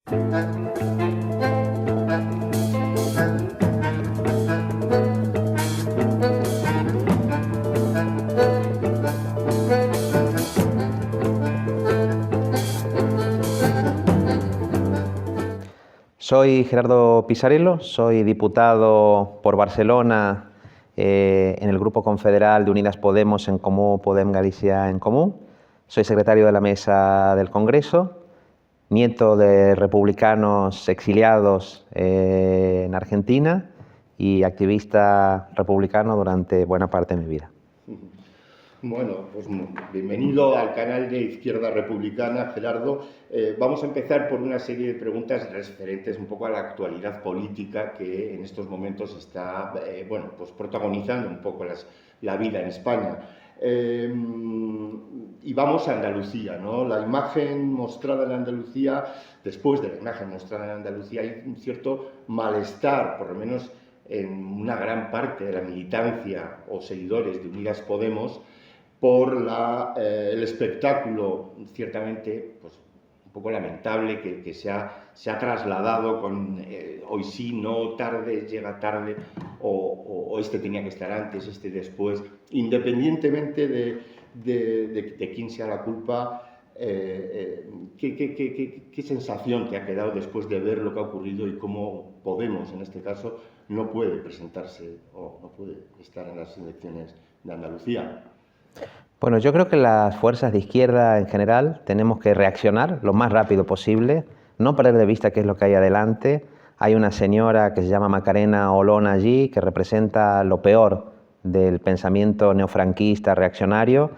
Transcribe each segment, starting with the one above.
Soy Gerardo Pisarello, soy diputado por Barcelona en el Grupo Confederal de Unidas Podemos en Comú Podem Galicia en Comú. Soy secretario de la Mesa del Congreso, nieto de republicanos exiliados en Argentina y activista republicano durante buena parte de mi vida. Bueno, pues bienvenido al canal de Izquierda Republicana, Gerardo. Vamos a empezar por una serie de preguntas referentes un poco a la actualidad política que en estos momentos está pues protagonizando un poco la vida en España. Y vamos a Andalucía, ¿no? La imagen mostrada en Andalucía, después de la imagen mostrada en Andalucía, hay un cierto malestar, por lo menos en una gran parte de la militancia o seguidores de Unidas Podemos, por el espectáculo ciertamente pues, un poco lamentable que se ha trasladado con hoy sí, no, tarde, llega tarde, o este tenía que estar antes, este después, independientemente de quién sea la culpa. ¿Qué sensación te ha quedado después de ver lo que ha ocurrido y cómo Podemos, en este caso, no puede presentarse o no puede estar en las elecciones de Andalucía? Bueno, yo creo que las fuerzas de izquierda en general tenemos que reaccionar lo más rápido posible, no perder de vista qué es lo que hay adelante. Hay una señora que se llama Macarena Olona allí, que representa lo peor del pensamiento neofranquista reaccionario.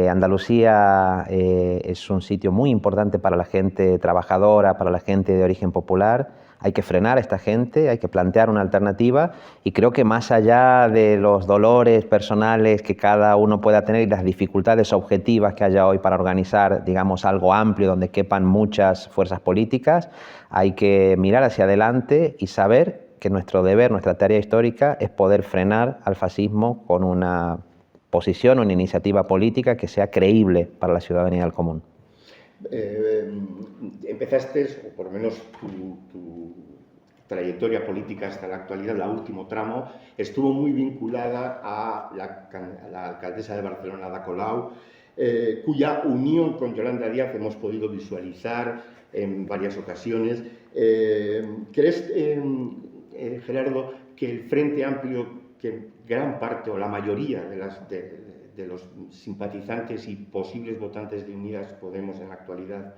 Andalucía es un sitio muy importante para la gente trabajadora, para la gente de origen popular. Hay que frenar a esta gente, hay que plantear una alternativa y creo que más allá de los dolores personales que cada uno pueda tener y las dificultades objetivas que haya hoy para organizar, digamos, algo amplio donde quepan muchas fuerzas políticas, hay que mirar hacia adelante y saber que nuestro deber, nuestra tarea histórica es poder frenar al fascismo con una posición, una iniciativa política que sea creíble para la ciudadanía del común. Empezaste, o por lo menos tu trayectoria política hasta la actualidad, el último tramo, estuvo muy vinculada a la alcaldesa de Barcelona, Ada Colau, cuya unión con Yolanda Díaz hemos podido visualizar en varias ocasiones. ¿Crees, Gerardo, que el Frente Amplio, que gran parte o la mayoría de los simpatizantes y posibles votantes de Unidas Podemos en la actualidad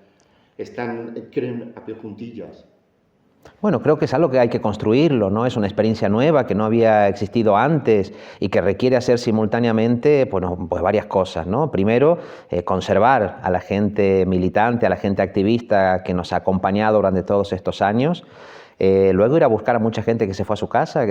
creen a pie juntillas? Bueno, creo que es algo que hay que construirlo, ¿no? Es una experiencia nueva que no había existido antes y que requiere hacer simultáneamente pues varias cosas, ¿no? Primero, conservar a la gente militante, a la gente activista que nos ha acompañado durante todos estos años. Luego ir a buscar a mucha gente que se fue a su casa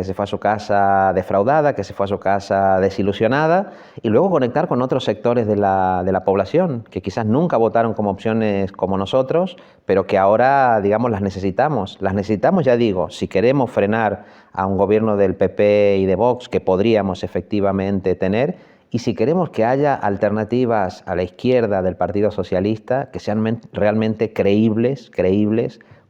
defraudada, que se fue a su casa desilusionada, y luego conectar con otros sectores de la población que quizás nunca votaron como opciones como nosotros, pero que ahora, digamos, las necesitamos. Las necesitamos, ya digo, si queremos frenar a un gobierno del PP y de Vox, que podríamos efectivamente tener, y si queremos que haya alternativas a la izquierda del Partido Socialista que sean realmente creíbles,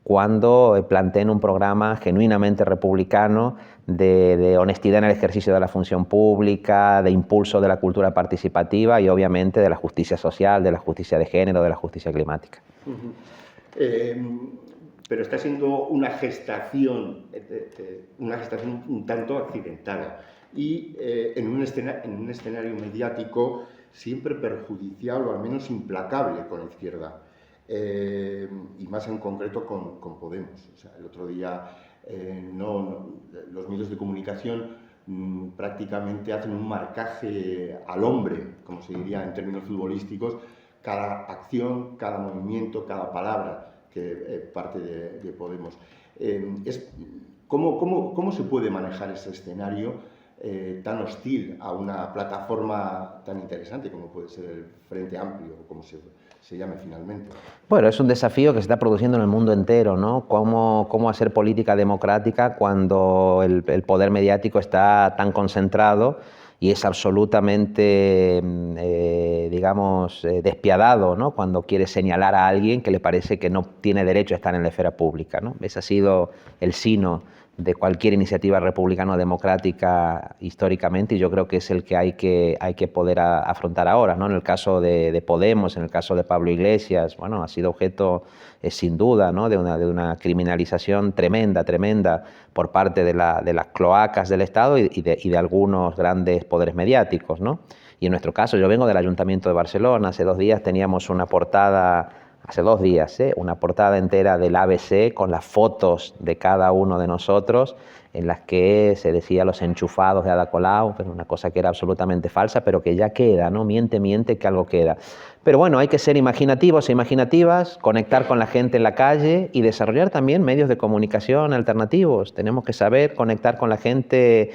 cuando planteen un programa genuinamente republicano de honestidad en el ejercicio de la función pública, de impulso de la cultura participativa y obviamente de la justicia social, de la justicia de género, de la justicia climática. Pero está siendo una gestación un tanto accidentada y en un escenario mediático siempre perjudicial o al menos implacable con la izquierda. Y más en concreto con Podemos. O sea, el otro día los medios de comunicación prácticamente hacen un marcaje al hombre, como se diría en términos futbolísticos, cada acción, cada movimiento, cada palabra que parte de Podemos. ¿Cómo se puede manejar ese escenario tan hostil a una plataforma tan interesante como puede ser el Frente Amplio, o como se llame finalmente? Bueno, es un desafío que se está produciendo en el mundo entero, ¿no? Cómo hacer política democrática cuando el poder mediático está tan concentrado y es absolutamente, digamos, despiadado, ¿no? Cuando quiere señalar a alguien que le parece que no tiene derecho a estar en la esfera pública, ¿no? Ese ha sido el sino de cualquier iniciativa republicano-democrática históricamente, y yo creo que es el que hay que poder afrontar ahora, ¿no? En el caso de Podemos, en el caso de Pablo Iglesias, bueno, ha sido objeto sin duda, ¿no? de una criminalización tremenda por parte de las cloacas del Estado y de algunos grandes poderes mediáticos, ¿no? Y en nuestro caso, yo vengo del Ayuntamiento de Barcelona, hace 2 días teníamos una portada, una portada entera del ABC con las fotos de cada uno de nosotros, en las que se decía los enchufados de Ada Colau, pero una cosa que era absolutamente falsa, pero que ya queda, ¿no? Miente que algo queda. Pero bueno, hay que ser imaginativos e imaginativas, conectar con la gente en la calle y desarrollar también medios de comunicación alternativos. Tenemos que saber conectar con la gente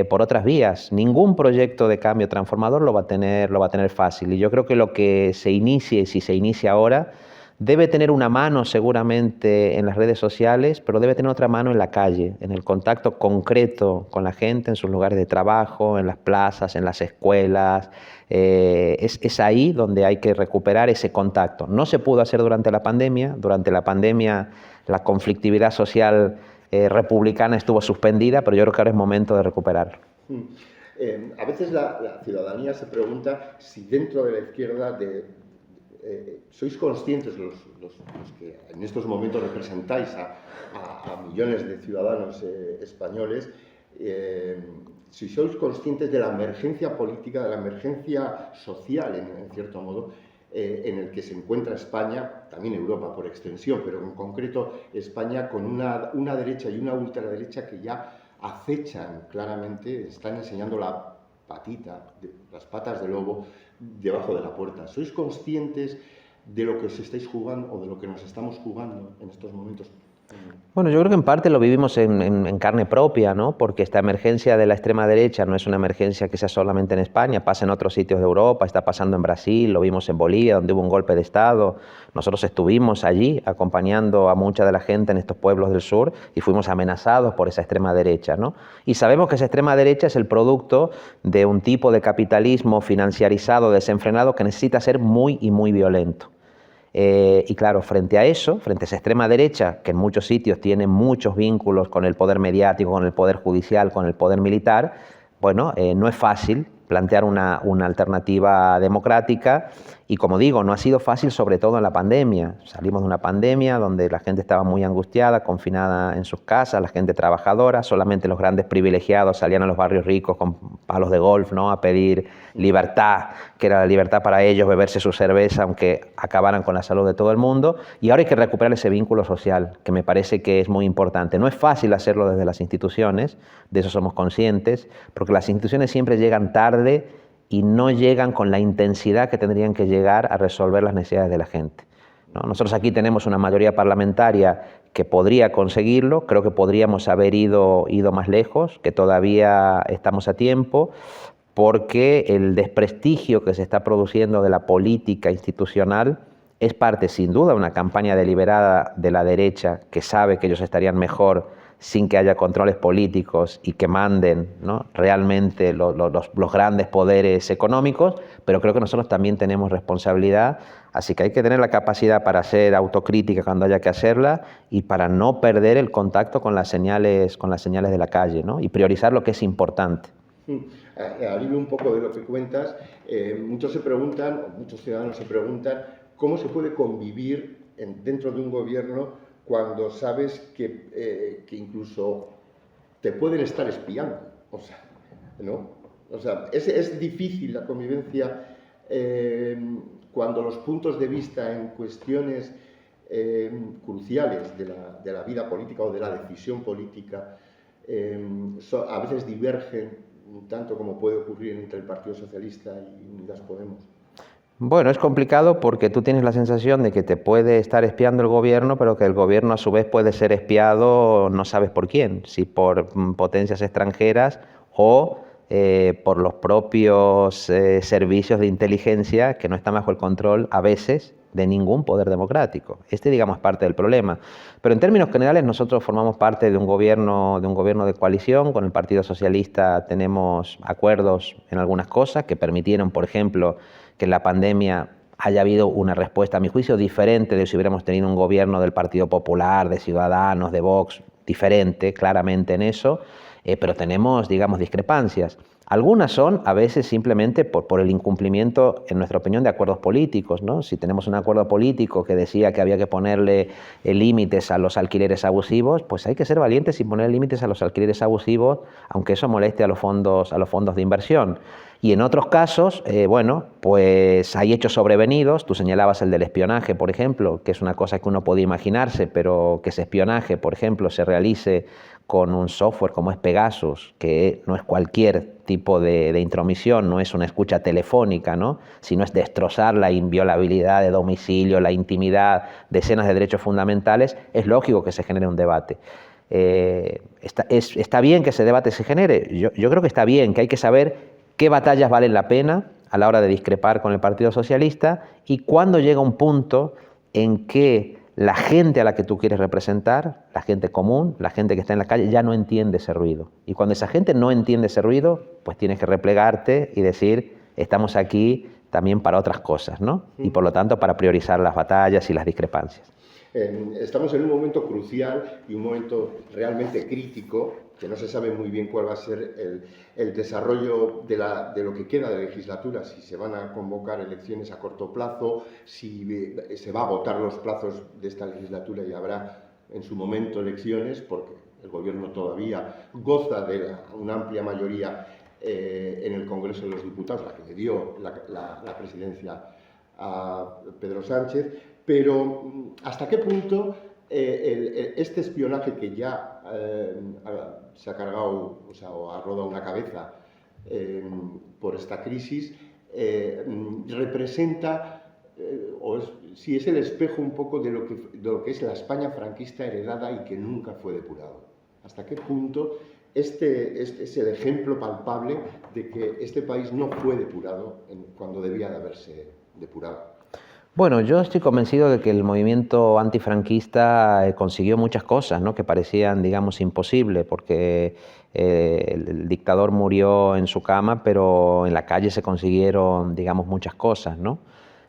por otras vías. Ningún proyecto de cambio transformador lo va a tener fácil. Y yo creo que lo que se inicie, si se inicia ahora, debe tener una mano seguramente en las redes sociales, pero debe tener otra mano en la calle, en el contacto concreto con la gente, en sus lugares de trabajo, en las plazas, en las escuelas. Es ahí donde hay que recuperar ese contacto. No se pudo hacer durante la pandemia. Durante la pandemia la conflictividad social republicana estuvo suspendida, pero yo creo que ahora es momento de recuperarlo. A veces la ciudadanía se pregunta si dentro de la izquierda sois conscientes, los que en estos momentos representáis a millones de ciudadanos españoles, si sois conscientes de la emergencia política, de la emergencia social, en cierto modo, en el que se encuentra España, también Europa por extensión, pero en concreto España, con una derecha y una ultraderecha que ya acechan claramente, están enseñando la patita, las patas de lobo debajo de la puerta. ¿Sois conscientes de lo que os estáis jugando o de lo que nos estamos jugando en estos momentos? Bueno, yo creo que en parte lo vivimos en carne propia, ¿no? Porque esta emergencia de la extrema derecha no es una emergencia que sea solamente en España, pasa en otros sitios de Europa, está pasando en Brasil, lo vimos en Bolivia, donde hubo un golpe de Estado. Nosotros estuvimos allí acompañando a mucha de la gente en estos pueblos del sur y fuimos amenazados por esa extrema derecha, ¿no? Y sabemos que esa extrema derecha es el producto de un tipo de capitalismo financiarizado, desenfrenado, que necesita ser muy y muy violento. Y claro, frente a eso, frente a esa extrema derecha, que en muchos sitios tiene muchos vínculos con el poder mediático, con el poder judicial, con el poder militar, bueno, no es fácil plantear una alternativa democrática y, como digo, no ha sido fácil, sobre todo en la pandemia. Salimos de una pandemia donde la gente estaba muy angustiada, confinada en sus casas, la gente trabajadora, solamente los grandes privilegiados salían a los barrios ricos con palos de golf, ¿no?, a pedir libertad, que era la libertad para ellos, beberse su cerveza, aunque acabaran con la salud de todo el mundo. Y ahora hay que recuperar ese vínculo social, que me parece que es muy importante. No es fácil hacerlo desde las instituciones, de eso somos conscientes, porque las instituciones siempre llegan tarde y no llegan con la intensidad que tendrían que llegar a resolver las necesidades de la gente, ¿no? Nosotros aquí tenemos una mayoría parlamentaria que podría conseguirlo, creo que podríamos haber ido más lejos, que todavía estamos a tiempo, porque el desprestigio que se está produciendo de la política institucional es parte, sin duda, de una campaña deliberada de la derecha que sabe que ellos estarían mejor sin que haya controles políticos y que manden, ¿no?, realmente los grandes poderes económicos, pero creo que nosotros también tenemos responsabilidad, así que hay que tener la capacidad para hacer autocrítica cuando haya que hacerla y para no perder el contacto con las señales de la calle, ¿no?, y priorizar lo que es importante. Al hilo un poco de lo que cuentas, muchos ciudadanos se preguntan cómo se puede convivir dentro de un gobierno cuando sabes que incluso te pueden estar espiando, ¿no? Es difícil la convivencia cuando los puntos de vista en cuestiones cruciales de la vida política o de la decisión política a veces divergen, tanto como puede ocurrir entre el Partido Socialista y Unidas Podemos. Bueno, es complicado porque tú tienes la sensación de que te puede estar espiando el gobierno, pero que el gobierno a su vez puede ser espiado no sabes por quién, si por potencias extranjeras o por los propios servicios de inteligencia que no están bajo el control a veces de ningún poder democrático. Digamos, es parte del problema. Pero en términos generales nosotros formamos parte de un gobierno de coalición. Con el Partido Socialista tenemos acuerdos en algunas cosas que permitieron, por ejemplo, que en la pandemia haya habido una respuesta, a mi juicio, diferente de si hubiéramos tenido un gobierno del Partido Popular, de Ciudadanos, de Vox, diferente claramente en eso, pero tenemos, digamos, discrepancias. Algunas son a veces simplemente por el incumplimiento, en nuestra opinión, de acuerdos políticos, ¿no? Si tenemos un acuerdo político que decía que había que ponerle límites a los alquileres abusivos, pues hay que ser valientes y poner límites a los alquileres abusivos, aunque eso moleste a los fondos de inversión. Y en otros casos, bueno, pues hay hechos sobrevenidos. Tú señalabas el del espionaje, por ejemplo, que es una cosa que uno podía imaginarse, pero que ese espionaje, por ejemplo, se realice con un software como es Pegasus, que no es cualquier tipo de intromisión, no es una escucha telefónica, ¿no? Sino es destrozar la inviolabilidad de domicilio, la intimidad, decenas de derechos fundamentales. Es lógico que se genere un debate. Está bien que ese debate se genere. Yo creo que está bien, que hay que saber qué batallas valen la pena a la hora de discrepar con el Partido Socialista y cuándo llega un punto en que la gente a la que tú quieres representar, la gente común, la gente que está en la calle, ya no entiende ese ruido. Y cuando esa gente no entiende ese ruido, pues tienes que replegarte y decir, estamos aquí también para otras cosas, ¿no? Y por lo tanto para priorizar las batallas y las discrepancias. Estamos en un momento crucial y un momento realmente crítico, que no se sabe muy bien cuál va a ser el desarrollo de lo que queda de legislatura, si se van a convocar elecciones a corto plazo, si se va a agotar los plazos de esta legislatura y habrá en su momento elecciones, porque el Gobierno todavía goza de una amplia mayoría en el Congreso de los Diputados, la que le dio la presidencia a Pedro Sánchez. Pero ¿hasta qué punto este espionaje que ya se ha cargado, o ha rodado una cabeza por esta crisis, representa, si es el espejo un poco de lo que es la España franquista heredada y que nunca fue depurado? ¿Hasta qué punto este es el ejemplo palpable de que este país no fue depurado cuando debía de haberse depurado? Bueno, yo estoy convencido de que el movimiento antifranquista consiguió muchas cosas, ¿no? Que parecían, digamos, imposibles, porque el dictador murió en su cama, pero en la calle se consiguieron, digamos, muchas cosas, ¿no?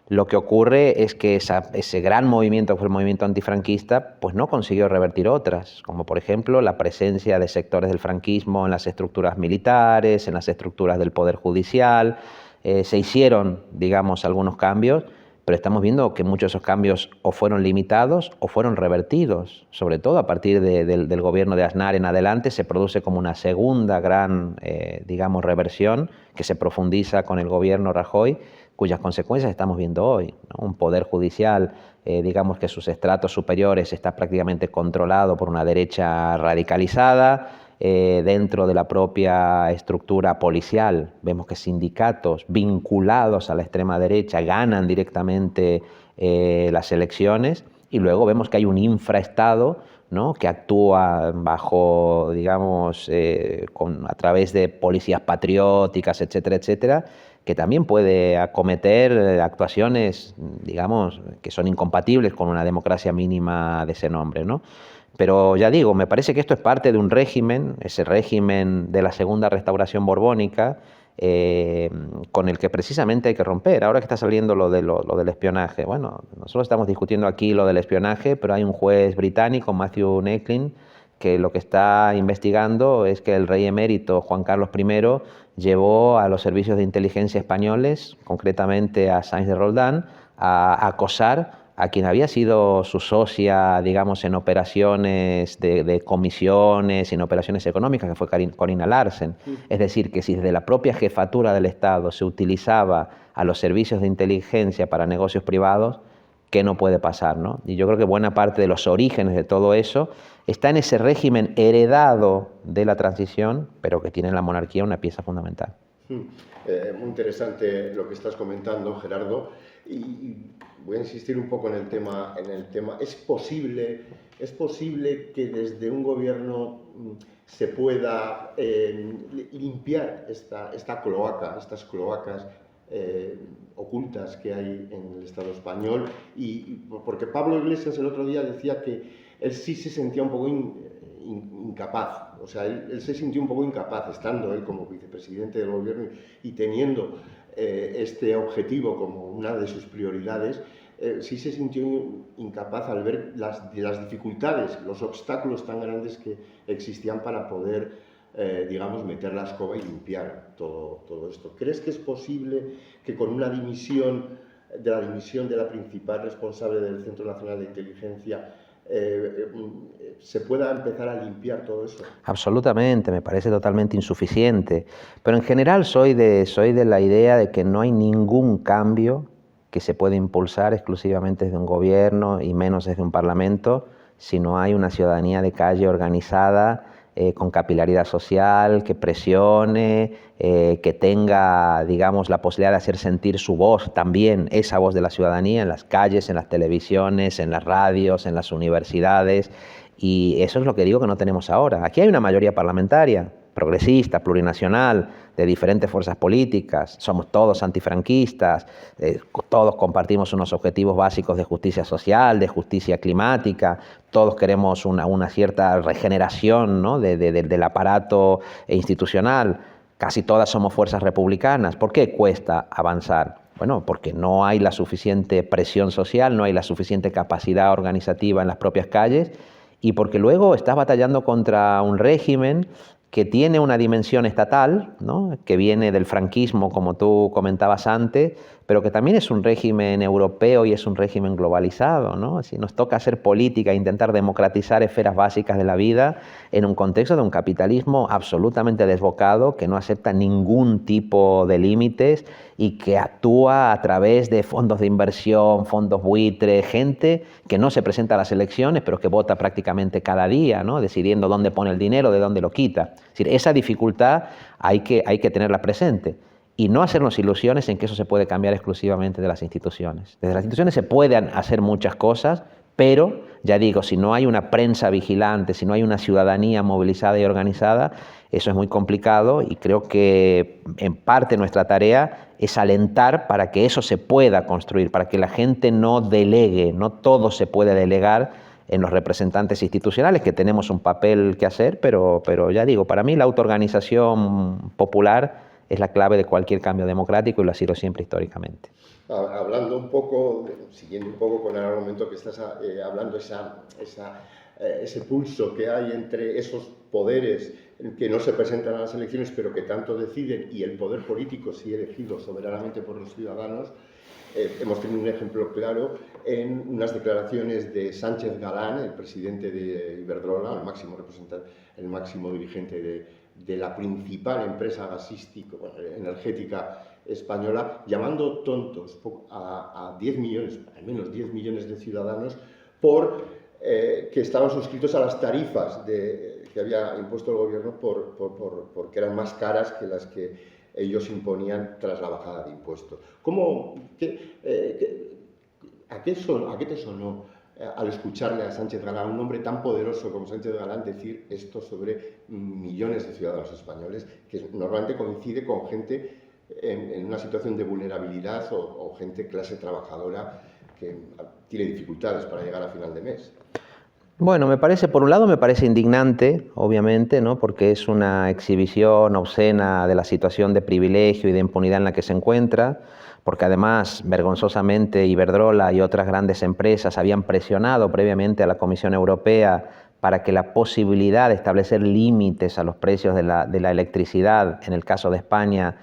Lo que ocurre es que ese gran movimiento que fue el movimiento antifranquista, pues no consiguió revertir otras, como por ejemplo la presencia de sectores del franquismo en las estructuras militares, en las estructuras del Poder Judicial. Se hicieron, digamos, algunos cambios, pero estamos viendo que muchos de esos cambios o fueron limitados o fueron revertidos. Sobre todo a partir del gobierno de Aznar en adelante se produce como una segunda gran, digamos, reversión que se profundiza con el gobierno Rajoy, cuyas consecuencias estamos viendo hoy, ¿no? Un poder judicial, digamos que sus estratos superiores está prácticamente controlado por una derecha radicalizada. Dentro de la propia estructura policial vemos que sindicatos vinculados a la extrema derecha ganan directamente las elecciones, y luego vemos que hay un infraestado, ¿no? Que actúa bajo, digamos, a través de policías patrióticas, etcétera, etcétera, que también puede acometer actuaciones, digamos, que son incompatibles con una democracia mínima de ese nombre, ¿no? Pero ya digo, me parece que esto es parte de un régimen, ese régimen de la segunda restauración borbónica, con el que precisamente hay que romper. Ahora que está saliendo lo del espionaje, bueno, nosotros estamos discutiendo aquí lo del espionaje, pero hay un juez británico, Matthew Necklin, que lo que está investigando es que el rey emérito Juan Carlos I llevó a los servicios de inteligencia españoles, concretamente a Sáenz de Roldán, a acosar a quien había sido su socia, digamos, en operaciones de comisiones, en operaciones económicas, que fue Corina Larsen. Es decir, que si desde la propia jefatura del Estado se utilizaba a los servicios de inteligencia para negocios privados, ¿qué no puede pasar, ¿no? Y yo creo que buena parte de los orígenes de todo eso está en ese régimen heredado de la transición, pero que tiene en la monarquía una pieza fundamental. Muy interesante lo que estás comentando, Gerardo, y voy a insistir un poco en el tema. ¿Es posible que desde un gobierno se pueda limpiar estas cloacas ocultas que hay en el Estado español, porque Pablo Iglesias el otro día decía que él sí se sentía un poco incapaz, o sea, él se sintió un poco incapaz, estando él como vicepresidente del gobierno y teniendo este objetivo como una de sus prioridades. Sí se sintió incapaz al ver las dificultades, los obstáculos tan grandes que existían para poder, digamos, meter la escoba y limpiar todo esto. ¿Crees que es posible que con una dimisión de la principal responsable del Centro Nacional de Inteligencia se pueda empezar a limpiar todo eso? Absolutamente, me parece totalmente insuficiente. Pero en general soy de la idea de que no hay ningún cambio que se puede impulsar exclusivamente desde un gobierno y menos desde un parlamento, si no hay una ciudadanía de calle organizada, con capilaridad social, que presione, que tenga, digamos, la posibilidad de hacer sentir su voz también, esa voz de la ciudadanía en las calles, en las televisiones, en las radios, en las universidades. Y eso es lo que digo que no tenemos ahora. Aquí hay una mayoría parlamentaria, progresista, plurinacional, de diferentes fuerzas políticas, somos todos antifranquistas, todos compartimos unos objetivos básicos de justicia social, de justicia climática, todos queremos una cierta regeneración, ¿no?, del aparato institucional, casi todas somos fuerzas republicanas. ¿Por qué cuesta avanzar? Bueno, porque no hay la suficiente presión social, no hay la suficiente capacidad organizativa en las propias calles, y porque luego estás batallando contra un régimen que tiene una dimensión estatal, ¿no?, que viene del franquismo, como tú comentabas antes, pero que también es un régimen europeo y es un régimen globalizado, ¿no? Si nos toca hacer política, intentar democratizar esferas básicas de la vida en un contexto de un capitalismo absolutamente desbocado, que no acepta ningún tipo de límites y que actúa a través de fondos de inversión, fondos buitre, gente que no se presenta a las elecciones, pero que vota prácticamente cada día, ¿no?, decidiendo dónde pone el dinero, de dónde lo quita. Es decir, esa dificultad hay que tenerla presente y no hacernos ilusiones en que eso se puede cambiar exclusivamente de las instituciones. Desde las instituciones se pueden hacer muchas cosas, pero, ya digo, si no hay una prensa vigilante, si no hay una ciudadanía movilizada y organizada, eso es muy complicado, y creo que en parte nuestra tarea es alentar para que eso se pueda construir, para que la gente no delegue, no todo se puede delegar en los representantes institucionales, que tenemos un papel que hacer, pero ya digo, para mí la autoorganización popular es la clave de cualquier cambio democrático y lo ha sido siempre históricamente. Hablando un poco, siguiendo un poco con el argumento que estás hablando, ese pulso que hay entre esos poderes que no se presentan a las elecciones pero que tanto deciden, y el poder político sí elegido soberanamente por los ciudadanos. Hemos tenido un ejemplo claro en unas declaraciones de Sánchez Galán, el presidente de Iberdrola, el máximo dirigente de la principal empresa gasística, energética española, llamando tontos a 10 millones, al menos 10 millones de ciudadanos, que estaban suscritos a las tarifas que había impuesto el gobierno porque eran más caras que las que ellos imponían tras la bajada de impuestos. ¿A qué te sonó al escucharle a Sánchez Galán, un hombre tan poderoso como Sánchez Galán, decir esto sobre millones de ciudadanos españoles, que normalmente coincide con gente en una situación de vulnerabilidad o gente clase trabajadora que tiene dificultades para llegar a final de mes? Bueno, por un lado me parece indignante, obviamente, ¿no?, porque es una exhibición obscena de la situación de privilegio y de impunidad en la que se encuentra, porque además, vergonzosamente, Iberdrola y otras grandes empresas habían presionado previamente a la Comisión Europea para que la posibilidad de establecer límites a los precios de la electricidad, en el caso de España,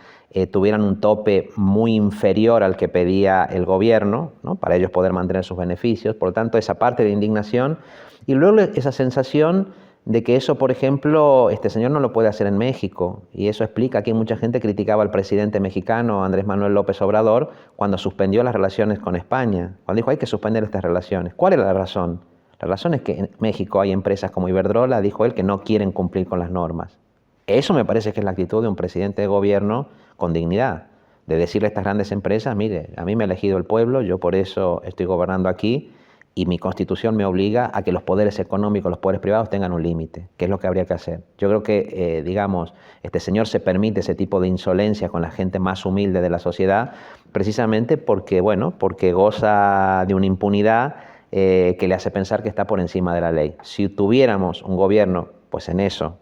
tuvieran un tope muy inferior al que pedía el gobierno, ¿no?, para ellos poder mantener sus beneficios. Por lo tanto, esa parte de indignación. Y luego esa sensación de que eso, por ejemplo, este señor no lo puede hacer en México. Y eso explica que mucha gente criticaba al presidente mexicano, Andrés Manuel López Obrador, cuando suspendió las relaciones con España. Cuando dijo, hay que suspender estas relaciones. ¿Cuál es la razón? La razón es que en México hay empresas como Iberdrola, dijo él, que no quieren cumplir con las normas. Eso me parece que es la actitud de un presidente de gobierno con dignidad, de decirle a estas grandes empresas, mire, a mí me ha elegido el pueblo, yo por eso estoy gobernando aquí, y mi constitución me obliga a que los poderes económicos, los poderes privados tengan un límite, que es lo que habría que hacer. Yo creo que, digamos, este señor se permite ese tipo de insolencia con la gente más humilde de la sociedad, precisamente porque, bueno, porque goza de una impunidad que le hace pensar que está por encima de la ley. Si tuviéramos un gobierno, pues en eso,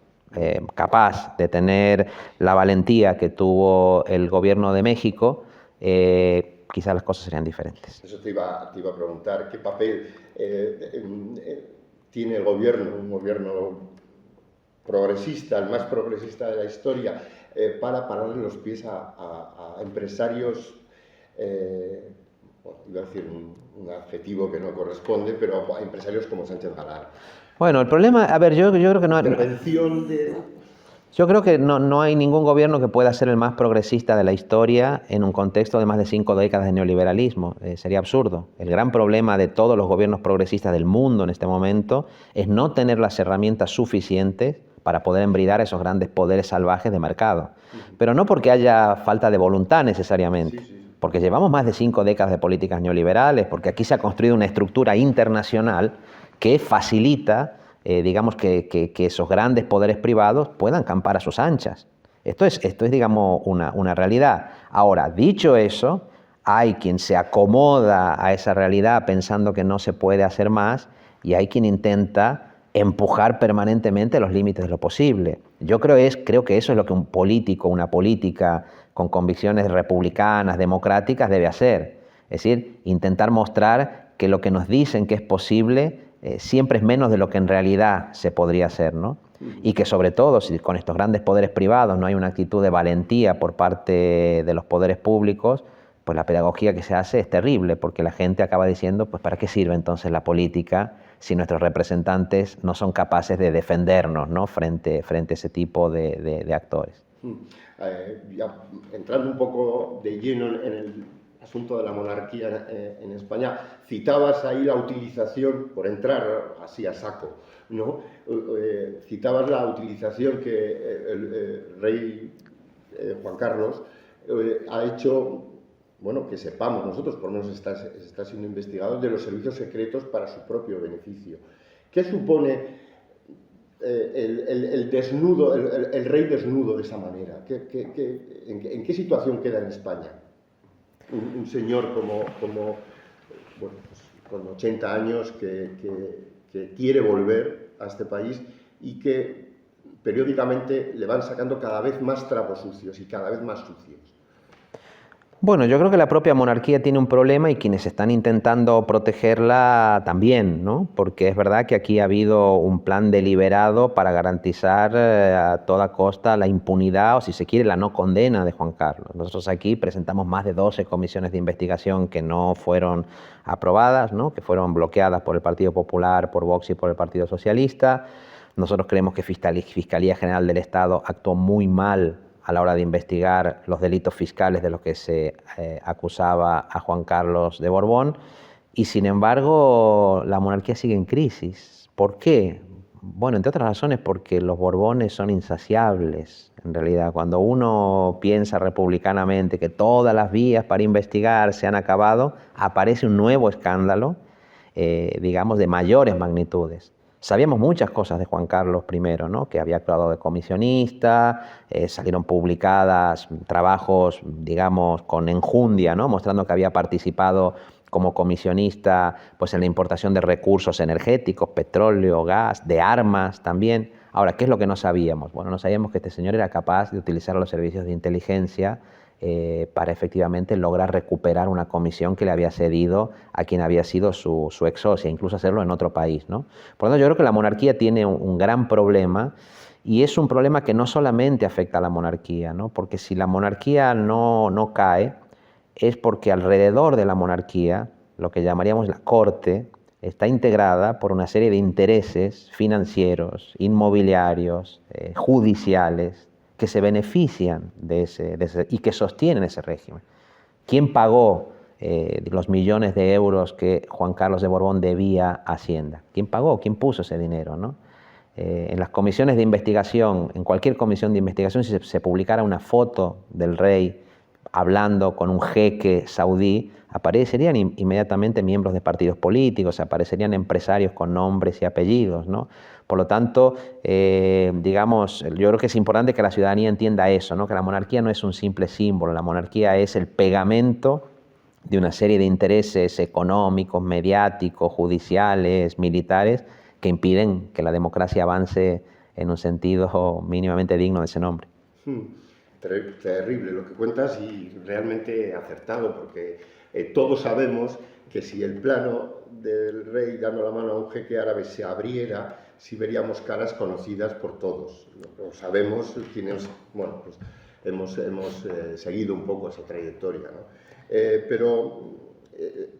capaz de tener la valentía que tuvo el gobierno de México, quizás las cosas serían diferentes. Eso te iba a preguntar, ¿qué papel tiene el gobierno, un gobierno progresista, el más progresista de la historia, para pararle los pies a empresarios, bueno, iba a decir un adjetivo que no corresponde, pero a empresarios como Sánchez Galán? Bueno, el problema, a ver, yo creo que no... Intervención de... Yo creo que no hay ningún gobierno que pueda ser el más progresista de la historia en un contexto de más de 5 décadas de neoliberalismo. Sería absurdo. El gran problema de todos los gobiernos progresistas del mundo en este momento es no tener las herramientas suficientes para poder embridar esos grandes poderes salvajes de mercado. Pero no porque haya falta de voluntad necesariamente, porque llevamos más de 5 décadas de políticas neoliberales, porque aquí se ha construido una estructura internacional que facilita digamos que esos grandes poderes privados puedan campar a sus anchas. Esto es digamos, una realidad. Ahora, dicho eso, hay quien se acomoda a esa realidad pensando que no se puede hacer más y hay quien intenta empujar permanentemente los límites de lo posible. Yo creo que eso es lo que un político, una política con convicciones republicanas, democráticas, debe hacer. Es decir, intentar mostrar que lo que nos dicen que es posible siempre es menos de lo que en realidad se podría hacer, ¿no? Y que sobre todo, si con estos grandes poderes privados no hay una actitud de valentía por parte de los poderes públicos, pues la pedagogía que se hace es terrible, porque la gente acaba diciendo, pues ¿para qué sirve entonces la política si nuestros representantes no son capaces de defendernos, ¿no? frente a ese tipo de actores? Ya entrando un poco de lleno en el asunto de la monarquía en España, citabas ahí la utilización, por entrar así a saco, ¿no? Citabas la utilización que el rey Juan Carlos ha hecho, bueno, que sepamos nosotros, por lo menos está siendo investigado, de los servicios secretos para su propio beneficio. ¿Qué supone el desnudo, el rey desnudo de esa manera? ¿En qué situación queda en España un señor como bueno, pues, con 80 años que quiere volver a este país y que periódicamente le van sacando cada vez más trapos sucios y cada vez más sucios? Bueno, yo creo que la propia monarquía tiene un problema y quienes están intentando protegerla también, ¿no? Porque es verdad que aquí ha habido un plan deliberado para garantizar a toda costa la impunidad o, si se quiere, la no condena de Juan Carlos. Nosotros aquí presentamos más de 12 comisiones de investigación que no fueron aprobadas, ¿no? Que fueron bloqueadas por el Partido Popular, por Vox y por el Partido Socialista. Nosotros creemos que Fiscalía General del Estado actuó muy mal a la hora de investigar los delitos fiscales de los que se acusaba a Juan Carlos de Borbón, y sin embargo la monarquía sigue en crisis. ¿Por qué? Bueno, entre otras razones porque los Borbones son insaciables. En realidad, cuando uno piensa republicanamente que todas las vías para investigar se han acabado, aparece un nuevo escándalo, digamos, de mayores magnitudes. Sabíamos muchas cosas de Juan Carlos I, ¿no? Que había actuado de comisionista, salieron publicadas trabajos, digamos, con enjundia, ¿no? Mostrando que había participado como comisionista pues, en la importación de recursos energéticos, petróleo, gas, de armas también. Ahora, ¿qué es lo que no sabíamos? Bueno, no sabíamos que este señor era capaz de utilizar los servicios de inteligencia para efectivamente lograr recuperar una comisión que le había cedido a quien había sido su ex socia, incluso hacerlo en otro país, ¿no? Por lo tanto, yo creo que la monarquía tiene un gran problema, y es un problema que no solamente afecta a la monarquía, ¿no? Porque si la monarquía no cae, es porque alrededor de la monarquía, lo que llamaríamos la corte, está integrada por una serie de intereses financieros, inmobiliarios, judiciales, que se benefician de ese y que sostienen ese régimen. ¿Quién pagó los millones de euros que Juan Carlos de Borbón debía a Hacienda? ¿Quién pagó? ¿Quién puso ese dinero, ¿no? En las comisiones de investigación, en cualquier comisión de investigación, si se publicara una foto del rey hablando con un jeque saudí, aparecerían inmediatamente miembros de partidos políticos, aparecerían empresarios con nombres y apellidos, ¿no? Por lo tanto, digamos, yo creo que es importante que la ciudadanía entienda eso, ¿no? Que la monarquía no es un simple símbolo, la monarquía es el pegamento de una serie de intereses económicos, mediáticos, judiciales, militares, que impiden que la democracia avance en un sentido mínimamente digno de ese nombre. Terrible lo que cuentas y realmente acertado, porque todos sabemos que si el plano del rey dando la mano a un jeque árabe se abriera, sí veríamos caras conocidas por todos. Lo sabemos quienes, bueno, pues hemos seguido un poco esa trayectoria, ¿no? Pero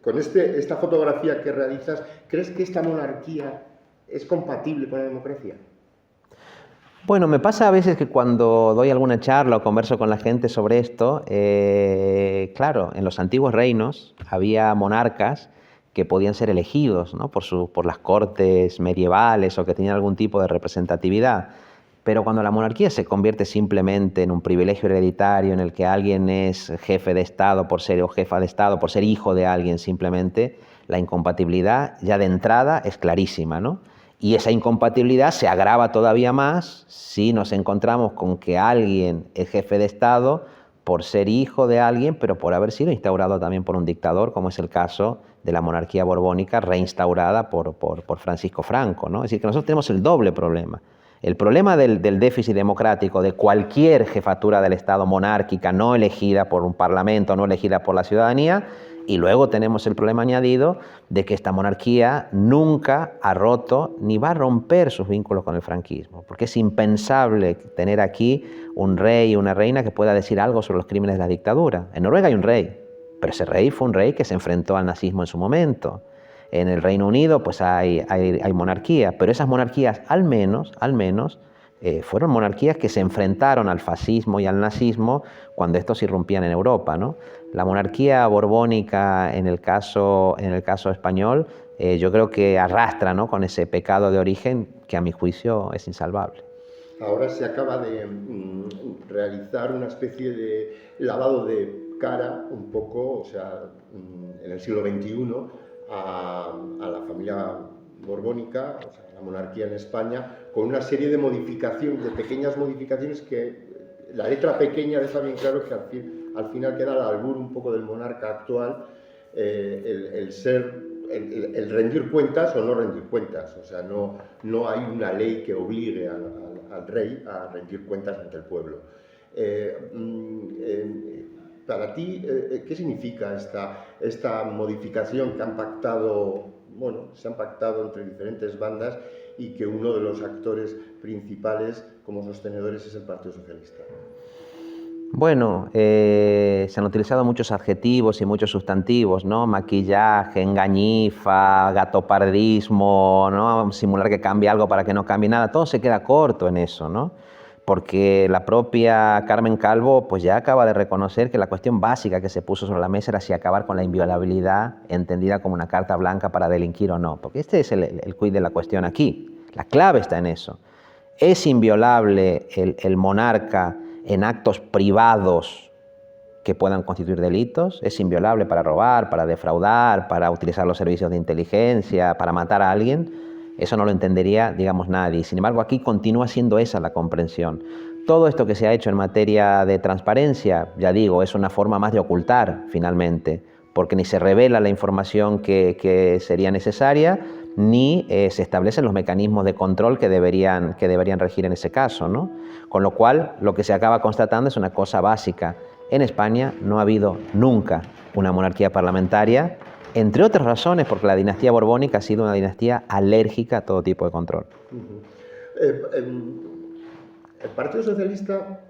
con esta fotografía que realizas, ¿crees que esta monarquía es compatible con la democracia? Bueno, me pasa a veces que cuando doy alguna charla o converso con la gente sobre esto, claro, en los antiguos reinos había monarcas que podían ser elegidos, ¿no? por las cortes medievales o que tenían algún tipo de representatividad. Pero cuando la monarquía se convierte simplemente en un privilegio hereditario en el que alguien es jefe de Estado por ser o jefa de Estado por ser hijo de alguien simplemente, la incompatibilidad ya de entrada es clarísima, ¿no? Y esa incompatibilidad se agrava todavía más si nos encontramos con que alguien es jefe de Estado por ser hijo de alguien, pero por haber sido instaurado también por un dictador, como es el caso de la monarquía borbónica reinstaurada por Francisco Franco, ¿no? Es decir, que nosotros tenemos el doble problema. El problema del déficit democrático de cualquier jefatura del Estado monárquica no elegida por un parlamento, no elegida por la ciudadanía, y luego tenemos el problema añadido de que esta monarquía nunca ha roto ni va a romper sus vínculos con el franquismo, porque es impensable tener aquí un rey y una reina que pueda decir algo sobre los crímenes de la dictadura. En Noruega hay un rey, pero ese rey fue un rey que se enfrentó al nazismo en su momento. En el Reino Unido pues hay monarquía, pero esas monarquías al menos fueron monarquías que se enfrentaron al fascismo y al nazismo cuando estos irrumpían en Europa, ¿no? La monarquía borbónica en el caso español yo creo que arrastra, ¿no? con ese pecado de origen que a mi juicio es insalvable. Ahora se acaba de realizar una especie de lavado de cara un poco, o sea, en el siglo XXI a la familia borbónica, o sea, la monarquía en España, con una serie de modificaciones, de pequeñas modificaciones que la letra pequeña deja bien claro que al final queda al albur un poco del monarca actual, el rendir cuentas o no rendir cuentas, o sea, no hay una ley que obligue al rey a rendir cuentas ante el pueblo. Para ti, ¿qué significa esta modificación que se han pactado entre diferentes bandas y que uno de los actores principales como sostenedores es el Partido Socialista? Bueno, se han utilizado muchos adjetivos y muchos sustantivos, ¿no? Maquillaje, engañifa, gatopardismo, ¿no? Simular que cambie algo para que no cambie nada. Todo se queda corto en eso, ¿no? Porque la propia Carmen Calvo pues ya acaba de reconocer que la cuestión básica que se puso sobre la mesa era si acabar con la inviolabilidad entendida como una carta blanca para delinquir o no. Porque este es el quid de la cuestión aquí. La clave está en eso. ¿Es inviolable el monarca en actos privados que puedan constituir delitos? ¿Es inviolable para robar, para defraudar, para utilizar los servicios de inteligencia, para matar a alguien? Eso no lo entendería, digamos, nadie. Sin embargo, aquí continúa siendo esa la comprensión. Todo esto que se ha hecho en materia de transparencia, ya digo, es una forma más de ocultar, finalmente, porque ni se revela la información que sería necesaria, ni se establecen los mecanismos de control que deberían regir en ese caso, ¿no? Con lo cual, lo que se acaba constatando es una cosa básica. En España no ha habido nunca una monarquía parlamentaria, entre otras razones porque la dinastía borbónica ha sido una dinastía alérgica a todo tipo de control. ¿El Partido Socialista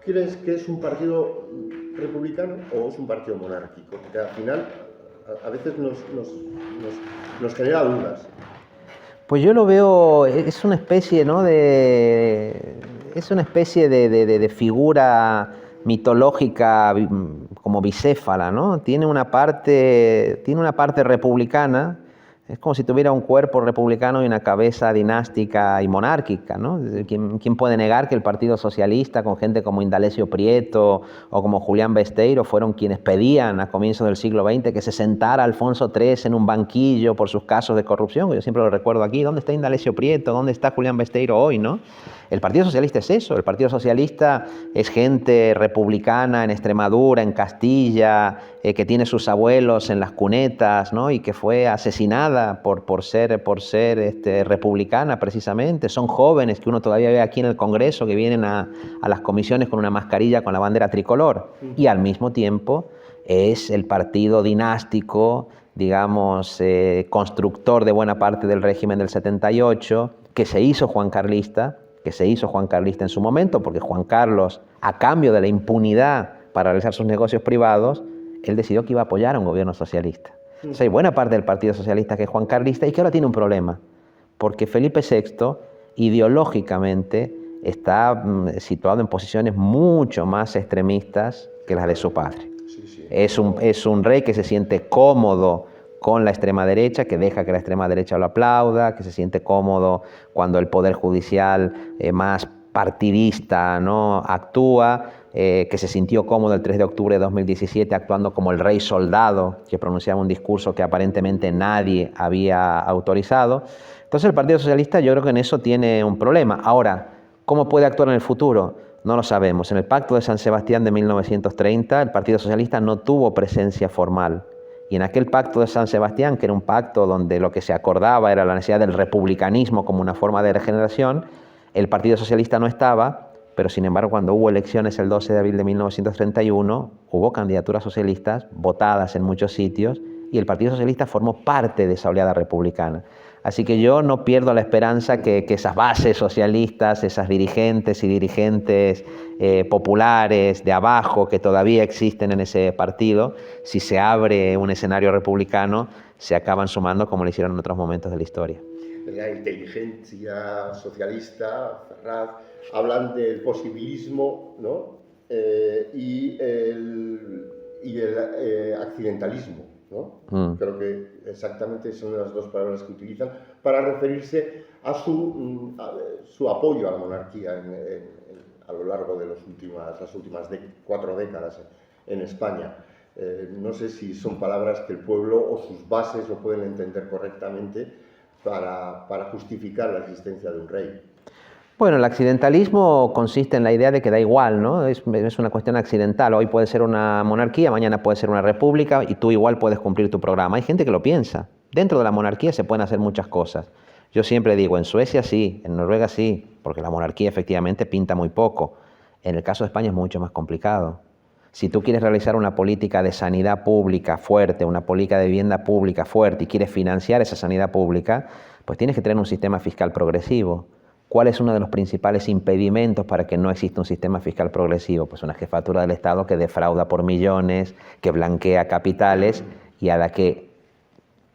crees que es un partido republicano o es un partido monárquico? Porque al final a veces nos genera dudas. Pues yo lo veo, es una especie, ¿no? Es una especie de figura mitológica como bicéfala, ¿no? Tiene una parte republicana, Es como si tuviera un cuerpo republicano y una cabeza dinástica y monárquica, ¿no? ¿Quién puede negar que el Partido Socialista, con gente como Indalecio Prieto o como Julián Besteiro, fueron quienes pedían a comienzos del siglo XX que se sentara Alfonso III en un banquillo por sus casos de corrupción? Yo siempre lo recuerdo aquí. ¿Dónde está Indalecio Prieto? ¿Dónde está Julián Besteiro hoy, no? El Partido Socialista es eso. El Partido Socialista es gente republicana en Extremadura, en Castilla, que tiene sus abuelos en las cunetas, ¿no? Y que fue asesinada por ser republicana precisamente. Son jóvenes que uno todavía ve aquí en el Congreso que vienen a las comisiones con una mascarilla con la bandera tricolor. Y al mismo tiempo es el partido dinástico, digamos, constructor de buena parte del régimen del 78, que se hizo juancarlista en su momento, porque Juan Carlos, a cambio de la impunidad para realizar sus negocios privados, él decidió que iba a apoyar a un gobierno socialista. O sea, hay buena parte del Partido Socialista que es juancarlista y que ahora tiene un problema, porque Felipe VI ideológicamente está situado en posiciones mucho más extremistas que las de su padre. Sí. Es un rey que se siente cómodo con la extrema derecha, que deja que la extrema derecha lo aplauda, que se siente cómodo cuando el poder judicial más partidista, ¿no?, actúa, que se sintió cómodo el 3 de octubre de 2017 actuando como el rey soldado, que pronunciaba un discurso que aparentemente nadie había autorizado. Entonces el Partido Socialista yo creo que en eso tiene un problema. Ahora, ¿cómo puede actuar en el futuro? No lo sabemos. En el Pacto de San Sebastián de 1930 el Partido Socialista no tuvo presencia formal. Y en aquel Pacto de San Sebastián, que era un pacto donde lo que se acordaba era la necesidad del republicanismo como una forma de regeneración, el Partido Socialista no estaba, pero sin embargo cuando hubo elecciones el 12 de abril de 1931, hubo candidaturas socialistas votadas en muchos sitios y el Partido Socialista formó parte de esa oleada republicana. Así que yo no pierdo la esperanza que esas bases socialistas, esas dirigentes y dirigentes populares de abajo que todavía existen en ese partido, si se abre un escenario republicano, se acaban sumando como lo hicieron en otros momentos de la historia. La inteligencia socialista, Ferraz, hablan del posibilismo, ¿no? y el accidentalismo, ¿no? Creo que exactamente son las dos palabras que utilizan para referirse a su apoyo a la monarquía a lo largo de las últimas 4 décadas en España. No sé si son palabras que el pueblo o sus bases lo pueden entender correctamente para justificar la existencia de un rey. Bueno, el accidentalismo consiste en la idea de que da igual, ¿no? Es una cuestión accidental. Hoy puede ser una monarquía, mañana puede ser una república y tú igual puedes cumplir tu programa. Hay gente que lo piensa. Dentro de la monarquía se pueden hacer muchas cosas. Yo siempre digo, en Suecia sí, en Noruega sí, porque la monarquía efectivamente pinta muy poco. En el caso de España es mucho más complicado. Si tú quieres realizar una política de sanidad pública fuerte, una política de vivienda pública fuerte y quieres financiar esa sanidad pública, pues tienes que tener un sistema fiscal progresivo. ¿Cuál es uno de los principales impedimentos para que no exista un sistema fiscal progresivo? Pues una jefatura del Estado que defrauda por millones, que blanquea capitales y a la que,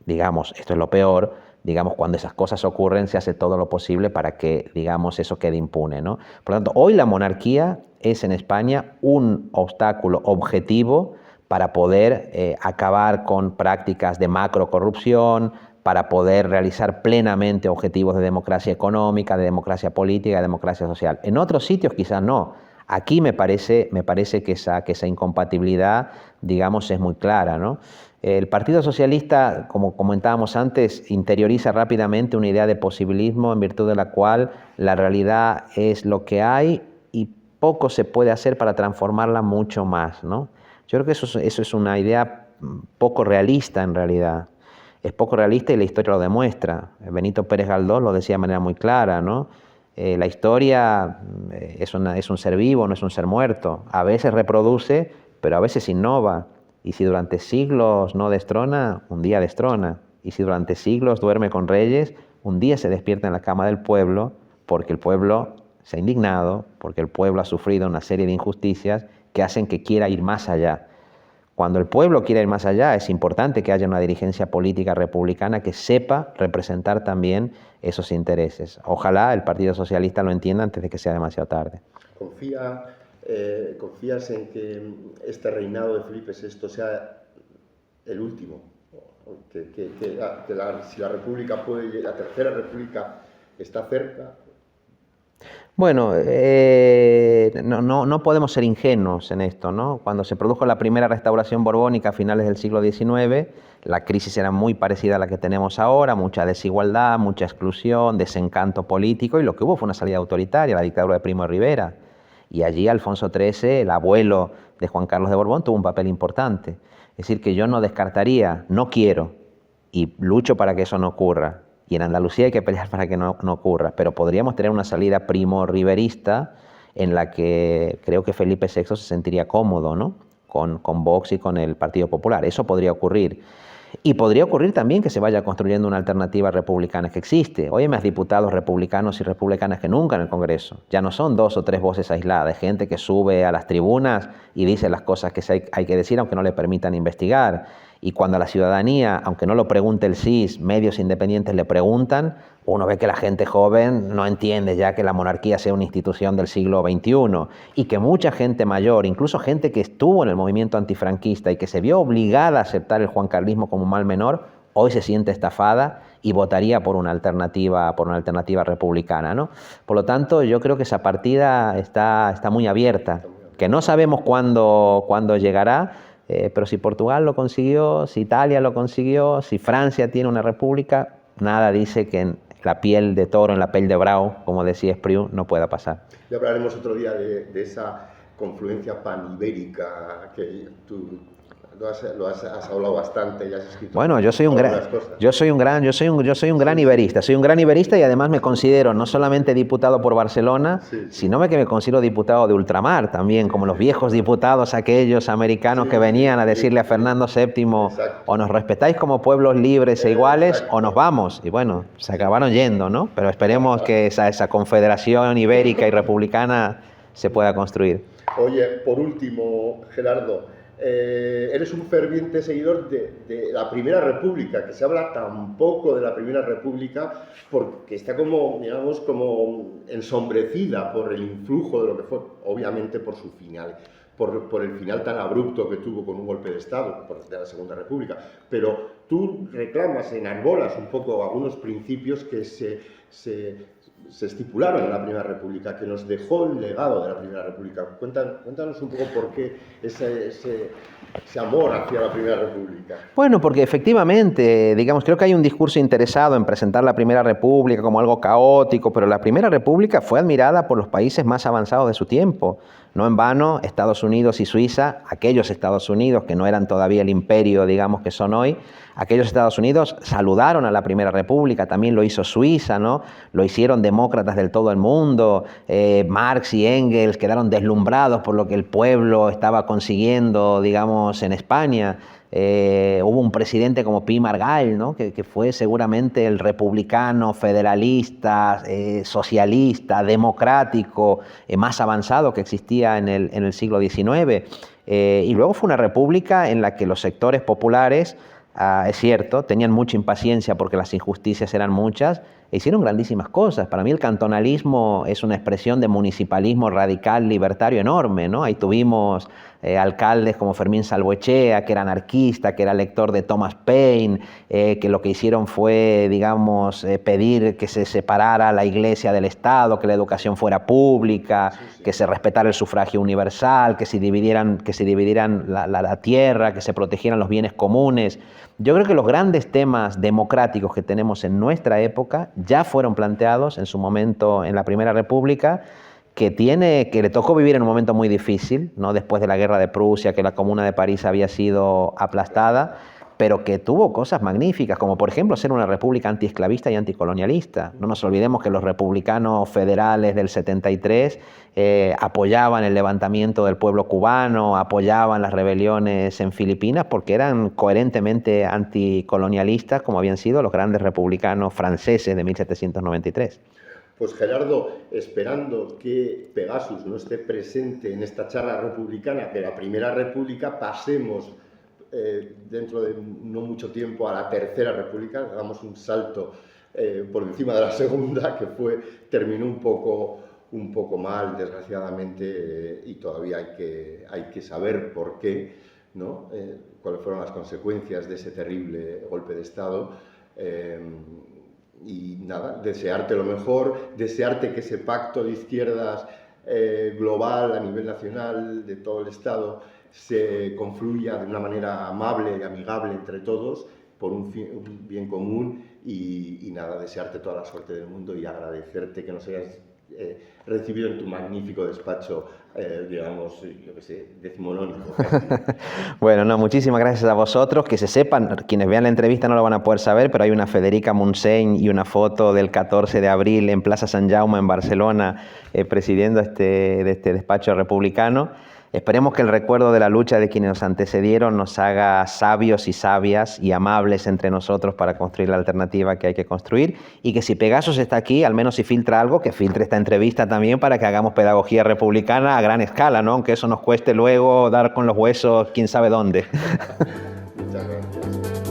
digamos, esto es lo peor, digamos, cuando esas cosas ocurren se hace todo lo posible para que, digamos, eso quede impune, ¿no? Por lo tanto, hoy la monarquía es en España un obstáculo objetivo para poder acabar con prácticas de macrocorrupción, para poder realizar plenamente objetivos de democracia económica, de democracia política, de democracia social. En otros sitios quizás no. Aquí me parece que esa incompatibilidad, digamos, es muy clara, ¿no? El Partido Socialista, como comentábamos antes, interioriza rápidamente una idea de posibilismo en virtud de la cual la realidad es lo que hay y poco se puede hacer para transformarla mucho más, ¿no? Yo creo que eso es una idea poco realista en realidad. Es poco realista y la historia lo demuestra. Benito Pérez Galdós lo decía de manera muy clara, ¿no? La historia es un ser vivo, no es un ser muerto. A veces reproduce, pero a veces innova. Y si durante siglos no destrona, un día destrona. Y si durante siglos duerme con reyes, un día se despierta en la cama del pueblo, porque el pueblo se ha indignado, porque el pueblo ha sufrido una serie de injusticias que hacen que quiera ir más allá. Cuando el pueblo quiere ir más allá, es importante que haya una dirigencia política republicana que sepa representar también esos intereses. Ojalá el Partido Socialista lo entienda antes de que sea demasiado tarde. ¿Confías en que este reinado de Felipe VI sea el último, Si la República puede, la Tercera República está cerca. Bueno, no podemos ser ingenuos en esto, ¿no? Cuando se produjo la primera restauración borbónica a finales del siglo XIX, la crisis era muy parecida a la que tenemos ahora, mucha desigualdad, mucha exclusión, desencanto político, y lo que hubo fue una salida autoritaria, la dictadura de Primo de Rivera. Y allí Alfonso XIII, el abuelo de Juan Carlos de Borbón, tuvo un papel importante. Es decir, que yo no descartaría, no quiero, y lucho para que eso no ocurra. Y en Andalucía hay que pelear para que no ocurra, pero podríamos tener una salida primo-riverista en la que creo que Felipe VI se sentiría cómodo, ¿no? Con Vox y con el Partido Popular. Eso podría ocurrir. Y podría ocurrir también que se vaya construyendo una alternativa republicana que existe. Hoy hay más diputados republicanos y republicanas que nunca en el Congreso. Ya no son 2 o 3 voces aisladas, hay gente que sube a las tribunas y dice las cosas que hay que decir aunque no le permitan investigar. Y cuando a la ciudadanía, aunque no lo pregunte el CIS, medios independientes le preguntan, uno ve que la gente joven no entiende ya que la monarquía sea una institución del siglo XXI y que mucha gente mayor, incluso gente que estuvo en el movimiento antifranquista y que se vio obligada a aceptar el juancarlismo como un mal menor, hoy se siente estafada y votaría por una alternativa republicana, ¿no? Por lo tanto, yo creo que esa partida está muy abierta, que no sabemos cuándo llegará. Pero si Portugal lo consiguió, si Italia lo consiguió, si Francia tiene una república, nada dice que en la piel de toro, en la piel de bravo, como decía Espriu, no pueda pasar. Y hablaremos otro día de esa confluencia panibérica que tú lo has hablado bastante y has escrito. Bueno, yo soy un gran iberista y además me considero no solamente diputado por Barcelona, sino que me considero diputado de ultramar también, como los viejos diputados aquellos americanos que venían a decirle a Fernando VII, o nos respetáis como pueblos libres e iguales o nos vamos. Y bueno, se acabaron yendo, ¿no? Pero esperemos que esa confederación ibérica y republicana se pueda construir. Oye, por último, Gerardo, eres un ferviente seguidor de la Primera República, que se habla tan poco de la Primera República porque está como, digamos, como ensombrecida por el influjo de lo que fue, obviamente por su final, por el final tan abrupto que tuvo con un golpe de Estado de la Segunda República. Pero tú reclamas, enarbolas un poco algunos principios que se estipularon en la Primera República, que nos dejó el legado de la Primera República. Cuéntanos un poco por qué ese amor hacia la Primera República. Bueno, porque efectivamente, digamos, creo que hay un discurso interesado en presentar la Primera República como algo caótico, pero la Primera República fue admirada por los países más avanzados de su tiempo. No en vano, Estados Unidos y Suiza, aquellos Estados Unidos que no eran todavía el imperio, digamos, que son hoy, aquellos Estados Unidos saludaron a la Primera República, también lo hizo Suiza, ¿no? Lo hicieron demócratas del todo el mundo, Marx y Engels quedaron deslumbrados por lo que el pueblo estaba consiguiendo, digamos, en España. Hubo un presidente como Pi Margall, ¿no? que fue seguramente el republicano, federalista, socialista, democrático más avanzado que existía en el siglo XIX. Y luego fue una república en la que los sectores populares, es cierto, tenían mucha impaciencia porque las injusticias eran muchas, e hicieron grandísimas cosas. Para mí el cantonalismo es una expresión de municipalismo radical, libertario enorme, ¿no? Ahí tuvimos alcaldes como Fermín Salvoechea, que era anarquista, que era lector de Thomas Paine, que lo que hicieron fue, digamos, pedir que se separara la iglesia del Estado, que la educación fuera pública, que se respetara el sufragio universal, que se dividieran la tierra, que se protegieran los bienes comunes. Yo creo que los grandes temas democráticos que tenemos en nuestra época ya fueron planteados en su momento en la Primera República, que le tocó vivir en un momento muy difícil, ¿no? Después de la Guerra de Prusia, que la Comuna de París había sido aplastada, pero que tuvo cosas magníficas, como por ejemplo ser una república antiesclavista y anticolonialista. No nos olvidemos que los republicanos federales del 73 apoyaban el levantamiento del pueblo cubano, apoyaban las rebeliones en Filipinas, porque eran coherentemente anticolonialistas, como habían sido los grandes republicanos franceses de 1793. Pues Gerardo, esperando que Pegasus no esté presente en esta charla republicana de la Primera República, pasemos dentro de no mucho tiempo a la Tercera República, damos un salto por encima de la Segunda, que terminó un poco mal, desgraciadamente, y todavía hay que saber por qué. ¿no? Cuáles fueron las consecuencias de ese terrible golpe de Estado. Y nada, desearte lo mejor, desearte que ese pacto de izquierdas global a nivel nacional de todo el Estado se confluya de una manera amable y amigable entre todos por un bien común y nada, desearte toda la suerte del mundo y agradecerte que nos hayas recibido en tu magnífico despacho, digamos, yo qué sé, decimonónico. Bueno, no, muchísimas gracias a vosotros. Que se sepan, quienes vean la entrevista no lo van a poder saber, pero hay una Federica Montseny y una foto del 14 de abril en Plaza Sant Jaume, en Barcelona, presidiendo de este despacho republicano. Esperemos que el recuerdo de la lucha de quienes nos antecedieron nos haga sabios y sabias y amables entre nosotros para construir la alternativa que hay que construir, y que si Pegasus está aquí, al menos si filtra algo, que filtre esta entrevista también para que hagamos pedagogía republicana a gran escala, ¿no? Aunque eso nos cueste luego dar con los huesos quién sabe dónde. Muchas gracias.